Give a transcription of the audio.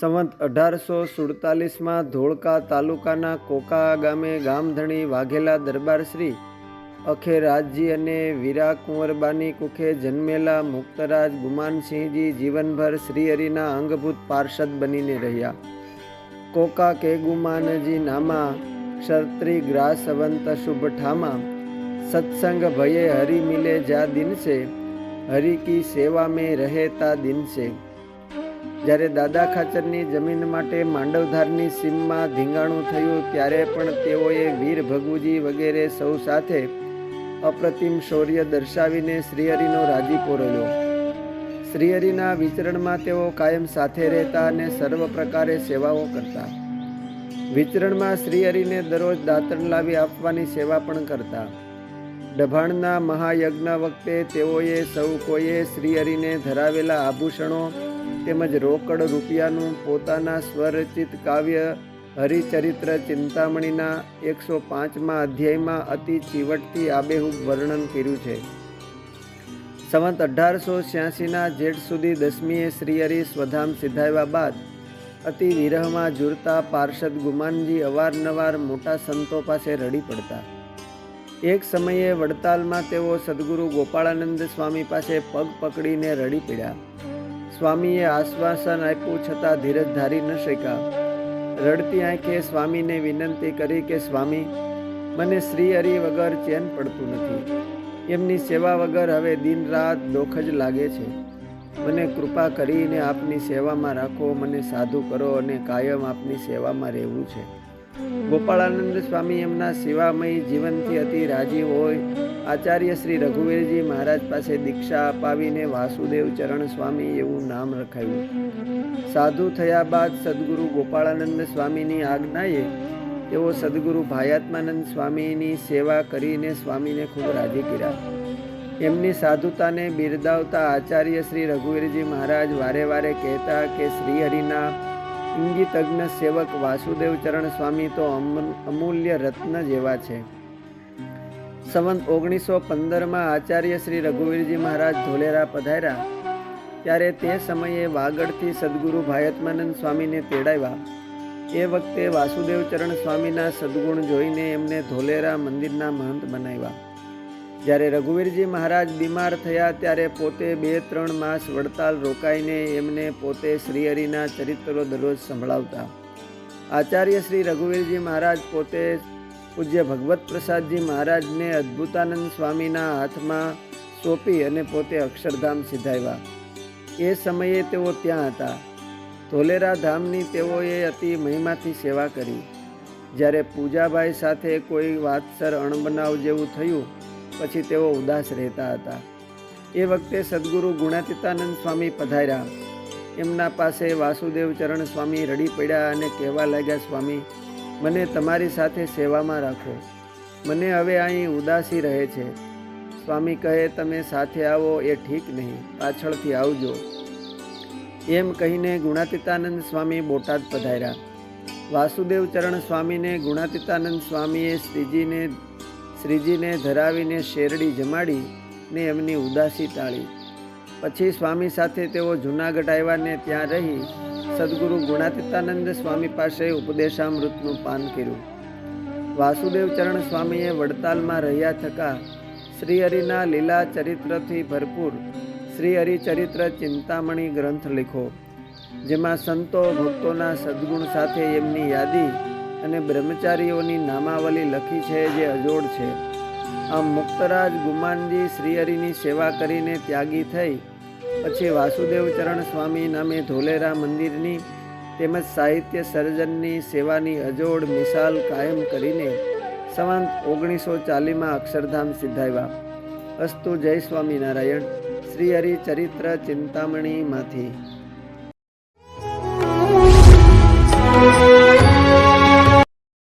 સંવત 1847 ધોળકા તાલુકાના કોકા ગામે ગામધણી વાઘેલા દરબાર શ્રી અખેરાજજી અને વીરા કુંવરબાની કુખે જન્મેલા મુક્તરાજ ગુમાનસિંહજી જીવનભર શ્રીહરિના અંગભૂત પાર્ષદ બનીને રહ્યા. કોકા કે ગુમાનજી નામા ક્ષત્રિ ગ્રાસવંત શુભ ઠામા સત્સંગ ભયે હરિ મિલે જા દિન સે હરિ કી સેવા में રહે તા દિન સે. જ્યારે દાદા ખાચરની જમીન માટે માંડવધારની સીમમાં ધીંગાણું થયું ત્યારે પણ તેઓએ વીર ભગુજી વગેરે સૌ સાથે અપ્રતિમ શૌર્ય દર્શાવીને શ્રીહરિનો રાજીપો રહ્યો. શ્રીહરિના વિચરણમાં તેઓ કાયમ સાથે રહેતા અને સર્વ પ્રકારે સેવાઓ કરતા. વિચરણમાં શ્રીહરિને દરરોજ દાતણ લાવી આપવાની સેવા પણ કરતા. ડભાણના મહાયજ્ઞ વખતે તેઓએ સૌ કોઈએ શ્રીહરિને ધરાવેલા આભૂષણો તેમજ રોકડ રૂપિયાનું પોતાના સ્વરચિત કાવ્ય હરિચરિત્ર ચિંતામણીના 105મા અધ્યાયમાં અતિ ચીવટથી આબેહૂબ વર્ણન કર્યું છે. સંવત 1886ના જેઠ સુધી 10મીએ શ્રીહરિ સ્વધામ સિધાવ્યા બાદ અતિ વિરહમાં ઝૂરતા પાર્ષદ ગુમાનજી અવારનવાર મોટા સંતો પાસે રડી પડતા. એક સમયે વડતાલમાં તેઓ સદગુરુ ગોપાળાનંદ સ્વામી પાસે પગ પકડીને રડી પડ્યા. સ્વામીએ આશ્વાસન આપ્યું છતાં ધીરજ ધારી ન શક્યા. રડતી આંખે સ્વામીને વિનંતી કરી કે સ્વામી, મને શ્રીહરિ વગર ચેન પડતું નથી. એમની સેવા વગર હવે દિન રાત દુઃખ જ લાગે છે. મને કૃપા કરીને આપની સેવામાં રાખો, મને સાધુ કરો અને કાયમ આપની સેવામાં રહેવું છે. ગોપાળાનંદ સ્વામી એમના સેવામય જીવનથી અતિ રાજી હોય આચાર્ય શ્રી રઘુવીરજી મહારાજ પાસે દીક્ષા અપાવીને વાસુદેવ ચરણ સ્વામી એવું નામ રખાયું. સાધુ થયા બાદ સદગુરુ ગોપાળાનંદ સ્વામીની આજ્ઞાએ તેઓ સદગુરુ ભાયાત્માનંદ સ્વામીની સેવા કરીને સ્વામીને ખૂબ રાજી કર્યા. એમની સાધુતાને બિરદાવતા આચાર્ય શ્રી રઘુવીરજી મહારાજ વારે વારે કહેતા કે શ્રીહરિના ઇંગિતજ્ઞ સેવક વાસુદેવ ચરણ સ્વામી તો અમૂલ્ય રત્ન જેવા છે. સંવત 1915માં આચાર્ય શ્રી રઘુવીરજી મહારાજ ધોલેરા પધાર્યા ત્યારે તે સમયે વાગડથી સદગુરુ ભાયાત્માનંદ સ્વામીને તેડાવ્યા. એ વખતે વાસુદેવ ચરણ સ્વામીના સદગુણ જોઈને એમને ધોલેરા મંદિરના મહંત બનાવ્યા. જ્યારે રઘુવીરજી મહારાજ બીમાર થયા ત્યારે પોતે 2-3 માસ વડતાલ રોકાઈને એમને પોતે શ્રીહરિના ચરિત્રો દરરોજ સંભળાવતા. આચાર્ય શ્રી રઘુવીરજી મહારાજ પોતે પૂજ્ય ભગવત પ્રસાદજી મહારાજને અદ્ભુતાનંદ સ્વામીના હાથમાં સોંપી અને પોતે અક્ષરધામ સિધાવ્યા. એ સમયે તેઓ ત્યાં હતા. ધોલેરા ધામની તેઓએ અતિ મહિમાથી સેવા કરી. જ્યારે પૂજાભાઈ સાથે કોઈ વાતસર અણબનાવ જેવું થયું પછી તેઓ ઉદાસ રહેતા હતા. એ વખતે સદગુરુ ગુણાતીતાનંદ સ્વામી પધાર્યા. એમના પાસે વાસુદેવ ચરણ સ્વામી રડી પડ્યા અને કહેવા લાગ્યા, સ્વામી, મને તમારી સાથે સેવામાં રાખો. મને હવે અહીં ઉદાસી રહે છે. સ્વામી કહે, તમે સાથે આવો એ ઠીક નહીં, પાછળથી આવજો. એમ કહીને ગુણાતીતાનંદ સ્વામી બોટાદ પધાર્યા. વાસુદેવ ચરણ સ્વામીને ગુણાતીતાનંદ સ્વામીએ શ્રીજીને ધરાવીને શેરડી જમાડી ને એમની ઉદાસી ટાળી. પછી સ્વામી સાથે તેઓ જૂનાગઢ આવ્યા ને ત્યાં રહી સદગુરુ ગુણાતીતાનંદ સ્વામી પાસે ઉપદેશામૃતનું પાન કર્યું. વાસુદેવ ચરણ સ્વામીએ વડતાલમાં રહ્યા થકા શ્રીહરિના લીલા ચરિત્રથી ભરપૂર શ્રીહરિ ચરિત્ર ચિંતામણી ગ્રંથ લખ્યો, જેમાં સંતો ભક્તોના સદગુણ સાથે એમની યાદી અને બ્રહ્મચારીઓની નામાવલી લખી છે જે અજોડ છે. આમ મુક્તરાજ ગુમાનજી શ્રીહરિની સેવા કરીને ત્યાગી થઈ પછી વાસુદેવ ચરણ સ્વામી નામે ધોલેરા મંદિરની તેમજ સાહિત્ય સર્જનની સેવાની અજોડ મિસાલ કાયમ કરીને સંવત 1940માં અક્ષરધામ સિધાવ્યા. અસ્તુ. જય સ્વામિનારાયણ. શ્રીહરિ ચરિત્ર ચિંતામણીમાંથી.